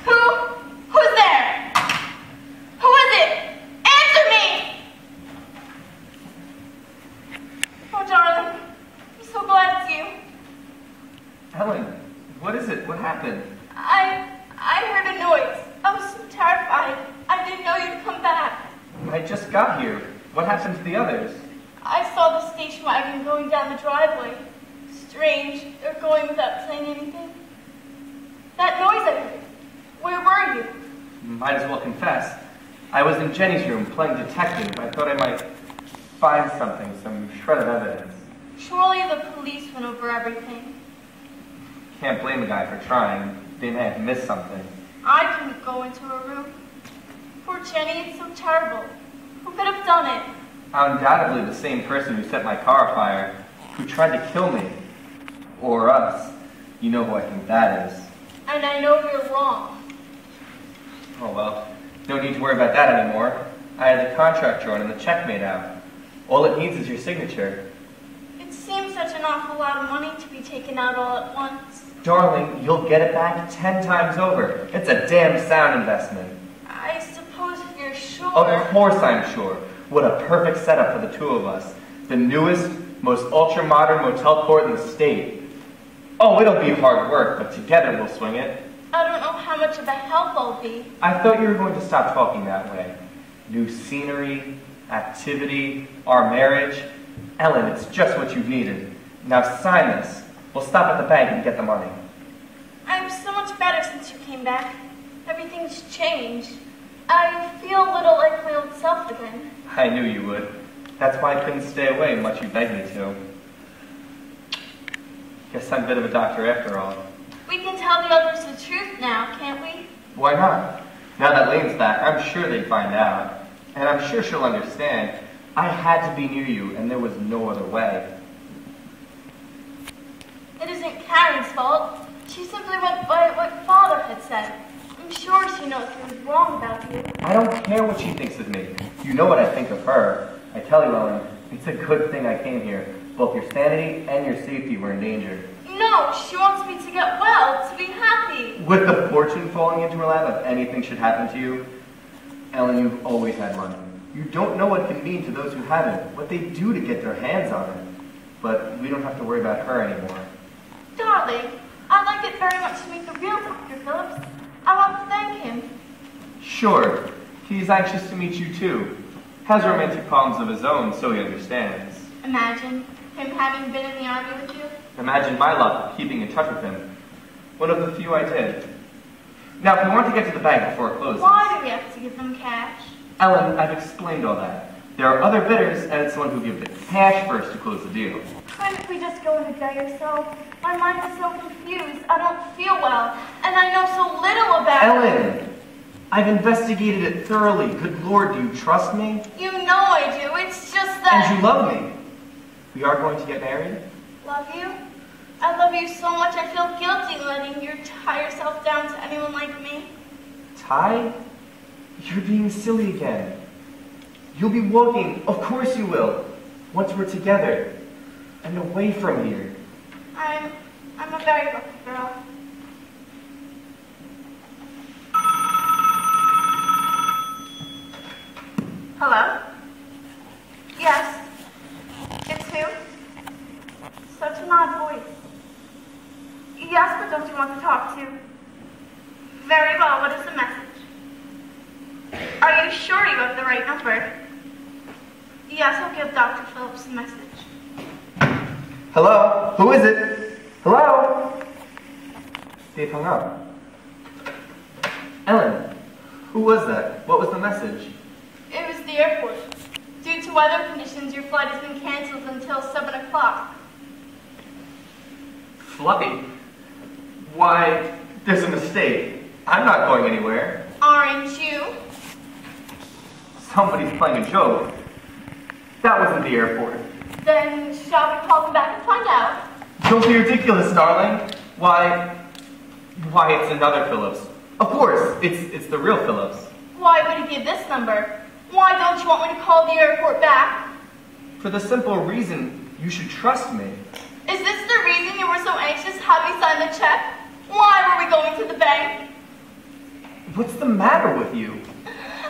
Who's there? Who is it? Answer me! Oh, darling, I'm so glad it's you. Ellen, what is it? What happened? I heard a noise. I was so terrified. I didn't know you'd come back. I just got here. What happened to the others? I saw the station wagon going down the driveway. Strange, they're going without saying anything. That noise I heard. Where were you? Might as well confess. I was in Jenny's room playing detective. I thought I might find something, some shred of evidence. Surely the police went over everything. Can't blame the guy for trying. They may have missed something. I couldn't go into her room. Poor Jenny, it's so terrible. Who could have done it? Undoubtedly the same person who set my car afire, who tried to kill me. Or us. You know who I think that is. And I know you're wrong. Oh well, no need to worry about that anymore. I had the contract drawn and the check made out. All it needs is your signature. It seems such an awful lot of money to be taken out all at once. Darling, you'll get it back 10 times over. It's a damn sound investment. I suppose if you're sure... Of course I'm sure. What a perfect setup for the two of us. The newest, most ultra-modern motel court in the state. Oh, it'll be hard work, but together we'll swing it. I don't know how much of a help I'll be. I thought you were going to stop talking that way. New scenery, activity, our marriage. Ellen, it's just what you've needed. Now sign this. We'll stop at the bank and get the money. I'm so much better since you came back. Everything's changed. I feel a little like my old self again. I knew you would. That's why I couldn't stay away much you begged me to. Guess I'm a bit of a doctor after all. We can tell the others the truth now, can't we? Why not? Now that Lane's back, I'm sure they'd find out. And I'm sure she'll understand. I had to be near you, and there was no other way. It isn't Karen's fault. She simply went by what Father had said. I'm sure she knows he was wrong about you. I don't care what she thinks of me. You know what I think of her. I tell you, Ellen, it's a good thing I came here. Both your sanity and your safety were in danger. No, she wants me to get well, to be happy. With the fortune falling into her lap, if anything should happen to you, Ellen, you've always had money. You don't know what it can mean to those who haven't, what they do to get their hands on it. But we don't have to worry about her anymore. Darling, I'd like it very much to meet the real Dr. Phillips. I want to thank him. Sure. He's anxious to meet you too. Has romantic problems of his own, so he understands. Imagine him having been in the army with you. Imagine my luck keeping in touch with him. One of the few I did. Now, if we want to get to the bank before it closes... Why do we have to give them cash? Ellen, I've explained all that. There are other bidders, and it's the one who gives the cash first to close the deal. Couldn't we just go in a day or so? My mind is so confused. I don't feel well, and I know so little about Ellen! I've investigated it thoroughly. Good Lord, do you trust me? You know I do. It's just that... And you love me. We are going to get married? Love you? I love you so much I feel guilty letting you tie yourself down to anyone like me. Ty? You're being silly again. You'll be walking, of course you will, once we're together and away from here. I'm a very lucky girl. Hello? Yes. It's who? Such an odd voice. Yes, but don't you want to talk to? Very well, what is the message? Are you sure you have the right number? Yes, I'll give Dr. Phillips the message. Hello? Who is it? Hello? Dave hung up. Ellen, who was that? What was the message? It was the airport. Due to weather conditions, your flight has been canceled until 7 o'clock. Fluffy? Why, there's a mistake. I'm not going anywhere. Aren't you? Somebody's playing a joke. That wasn't the airport. Then shall we call them back and find out? Don't be ridiculous, darling. Why, it's another Phillips. Of course, it's the real Phillips. Why would he give this number? Why don't you want me to call the airport back? For the simple reason you should trust me. Is this the reason you were so anxious to have me sign the check? Why were we going to the bank? What's the matter with you?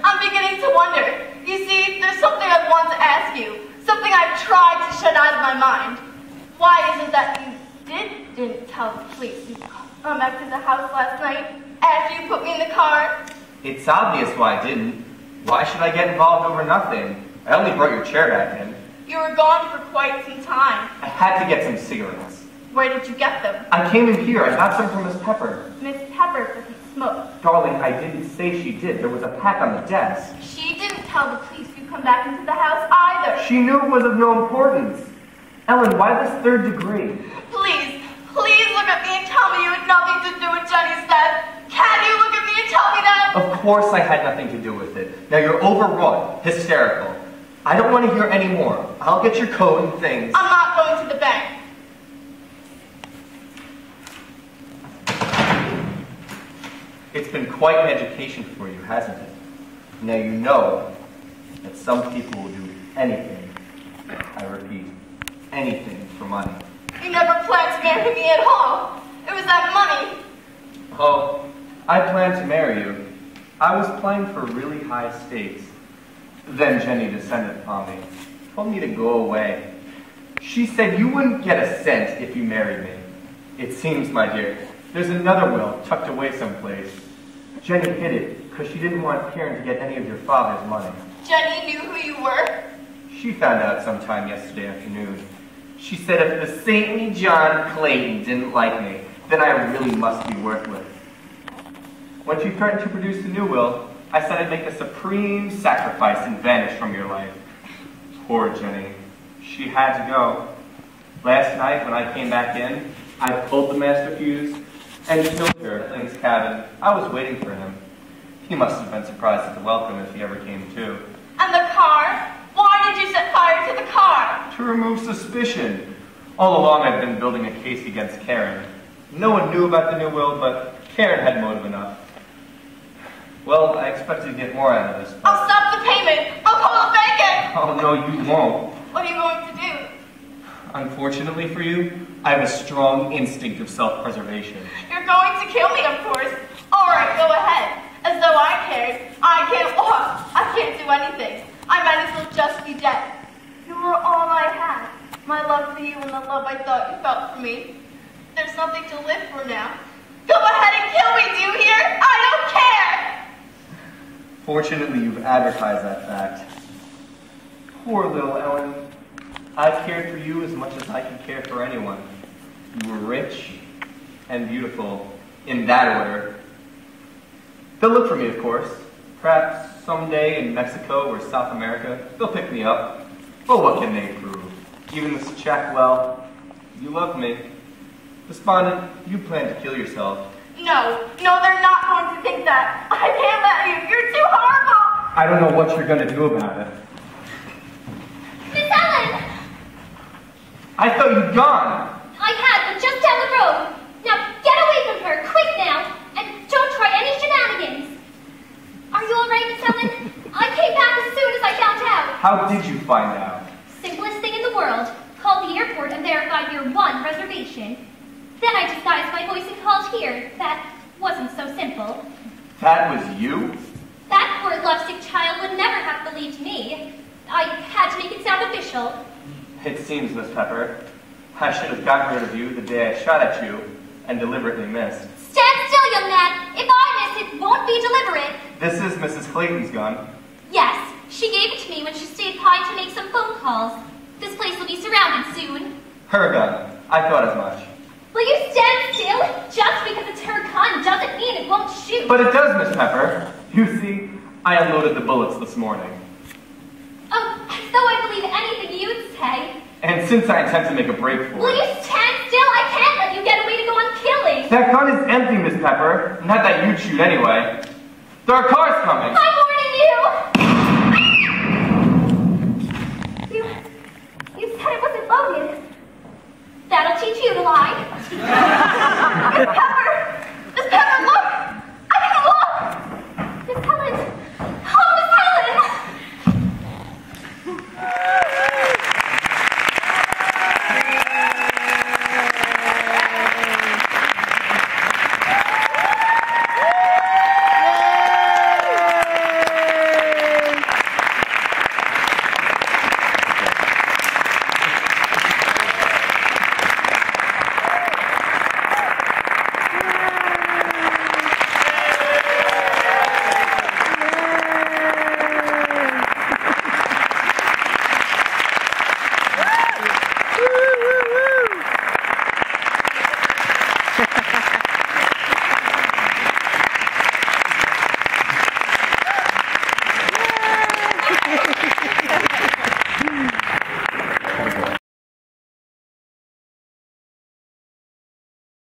I'm beginning to wonder. You see, there's something I want to ask you. Something I've tried to shut out of my mind. Why is it that you didn't tell the police you come back to the house last night after you put me in the car? It's obvious why I didn't. Why should I get involved over nothing? I only brought your chair back in. You were gone for quite some time. I had to get some cigarettes. Where did you get them? I came in here. I got some from Miss Pepper. Miss Pepper doesn't smoke. Darling, I didn't say she did. There was a pack on the desk. She didn't tell the police you come back into the house either. She knew it was of no importance. Ellen, why this third degree? Please look at me and tell me you had nothing to do with Jenny said. Can you look at me and tell me that? Of course I had nothing to do with it. Now you're overwrought, hysterical. I don't want to hear any more. I'll get your coat and things. I'm not going to the bank. It's been quite an education for you, hasn't it? Now you know that some people will do anything, I repeat, anything for money. You never planned to marry me at all. It was that money. Oh, I planned to marry you. I was playing for really high stakes. Then Jenny descended upon me, told me to go away. She said you wouldn't get a cent if you married me. It seems, my dear, there's another will tucked away someplace. Jenny hid it because she didn't want Karen to get any of your father's money. Jenny knew who you were? She found out sometime yesterday afternoon. She said if the saintly John Clayton didn't like me, then I really must be worthless. When she threatened to produce the new will, I said I'd make a supreme sacrifice and vanish from your life. Poor Jenny. She had to go. Last night when I came back in, I pulled the master fuse and killed her in his cabin. I was waiting for him. He must have been surprised at the welcome if he ever came to. And the car? Why did you set fire to the car? To remove suspicion. All along I've been building a case against Karen. No one knew about the new will, but Karen had motive enough. Well, I expected to get more out of this. I'll stop the payment. I'll call the bank in. Oh, no, you won't. What are you going to do? Unfortunately for you, I have a strong instinct of self-preservation. You're going to kill me, of course. All right, go ahead. As though I cared. I can't walk. I can't do anything. I might as well just be dead. You were all I had. My love for you and the love I thought you felt for me. There's nothing to live for now. Go ahead and kill me, do you hear? I don't care! Fortunately, you've advertised that fact. Poor little Ellen. I cared for you as much as I could care for anyone. You were rich and beautiful, in that order. They'll look for me, of course. Perhaps someday in Mexico or South America, they'll pick me up. But what can they prove? Even this check, well, you love me. Despondent, you plan to kill yourself. No, they're not going to think that. I can't let you. You're too horrible. I don't know what you're going to do about it. Miss Ellen! I thought you'd gone. I had, but just down the road. Now, get away from her, quick now, and don't try any shenanigans. Are you all right, Miss Ellen? I came back as soon as I found out. How did you find out? Simplest thing in the world. Called the airport and verified your one reservation. Then I disguised my voice and called here. That wasn't so simple. That was you? That poor lovesick child would never have believed me. I had to make it sound official. It seems, Miss Pepper, I should have gotten rid of you the day I shot at you and deliberately missed. Stand still, young man. If I miss, it won't be deliberate. This is Mrs. Clayton's gun. Yes, she gave it to me when she stayed by to make some phone calls. This place will be surrounded soon. Her gun. I thought as much. Will you stand still? Just because it's her gun doesn't mean it won't shoot. But it does, Miss Pepper. You see, I unloaded the bullets this morning. Oh, as though I believe anything you'd say. And since I intend to make a break for Will it... you stand still? I can't let you get away to go on killing. That gun is empty, Miss Pepper. Not that you'd shoot anyway. There are cars coming. I'm warning you! You said it wasn't loaded. That'll teach you to lie.